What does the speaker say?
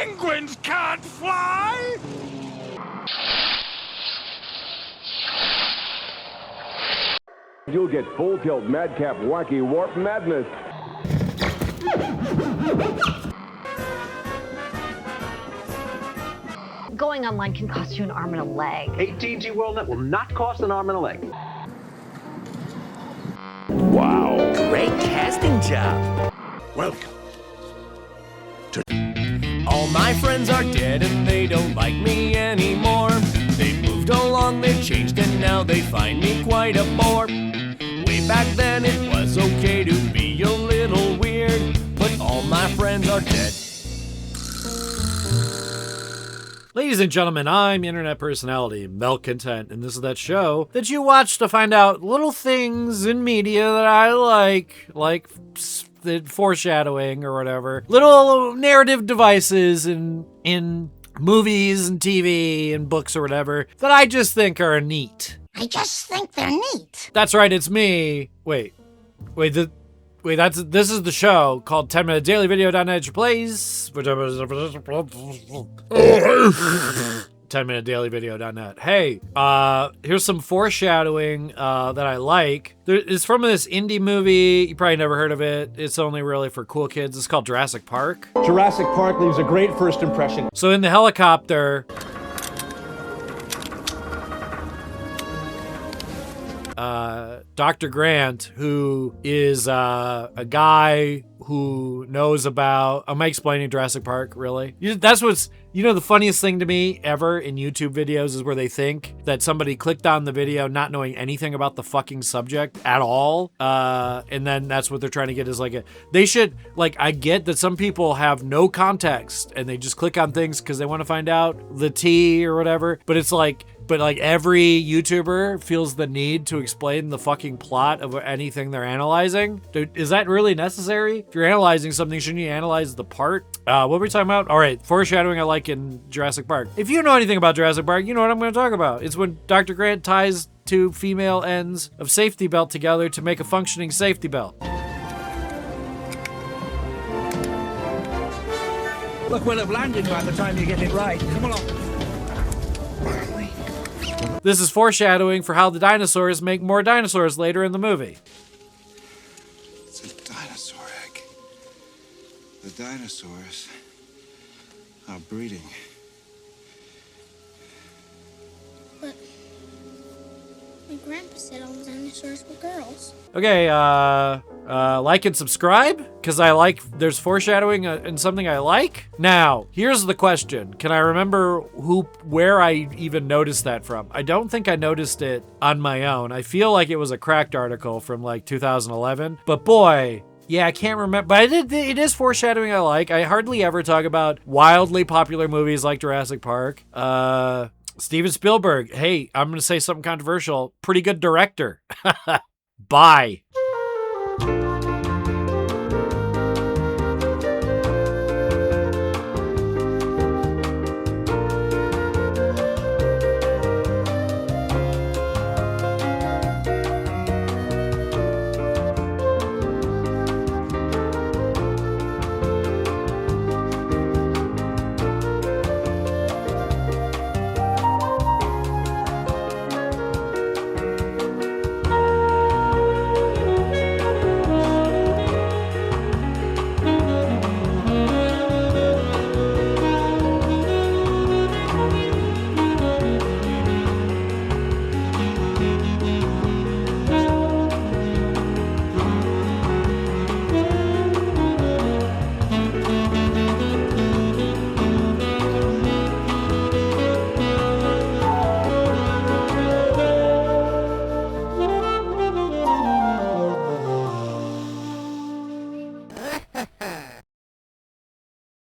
Penguins can't fly! You'll get full tilt, madcap, wacky, warp madness. Going online can cost you an arm and a leg. AT&T WorldNet will not cost an arm and a leg. Wow. Great casting job. Welcome. All my friends are dead and they don't like me anymore. They moved along, they've changed, and now they find me quite a bore. Way back then it was okay to be a little weird, but all my friends are dead. Ladies and gentlemen, I'm internet personality Mel Content, and this is that show that you watch to find out little things in media that I like the foreshadowing or whatever. Little narrative devices in movies and TV and books or whatever that I just think are neat. I just think they're neat. That's right, it's me. Wait, this is the show called 10minutedailyvideo.net plays. 10minutedailyvideo.net. Hey, here's some foreshadowing that I like. It's from this indie movie. You probably never heard of it. It's only really for cool kids. It's called Jurassic Park. Jurassic Park leaves a great first impression. So in the helicopter, Dr. Grant, who is a guy who knows about... Am I explaining Jurassic Park, really? That's what's... the funniest thing to me ever in YouTube videos is where they think that somebody clicked on the video not knowing anything about the fucking subject at all. And then that's what they're trying to get is they should, I get that some people have no context and they just click on things because they want to find out the tea or whatever. But it's every YouTuber feels the need to explain the fucking plot of anything they're analyzing. Dude, is that really necessary? If you're analyzing something, shouldn't you analyze the part? What were we talking about? All right, foreshadowing I like in Jurassic Park. If you know anything about Jurassic Park, you know what I'm going to talk about. It's when Dr. Grant ties two female ends of safety belt together to make a functioning safety belt. Look, we'll have landed by the time you get it right. Come along. This is foreshadowing for how the dinosaurs make more dinosaurs later in the movie. It's a dinosaur egg. The dinosaurs are breeding. But my grandpa said all the dinosaurs were girls. Okay, like and subscribe, because there's foreshadowing in something I like. Now, here's the question. Can I remember where I even noticed that from? I don't think I noticed it on my own. I feel like it was a Cracked article from 2011, but boy, yeah, I can't remember, but it is foreshadowing I like. I hardly ever talk about wildly popular movies like Jurassic Park. Steven Spielberg, hey, I'm gonna say something controversial. Pretty good director. Bye.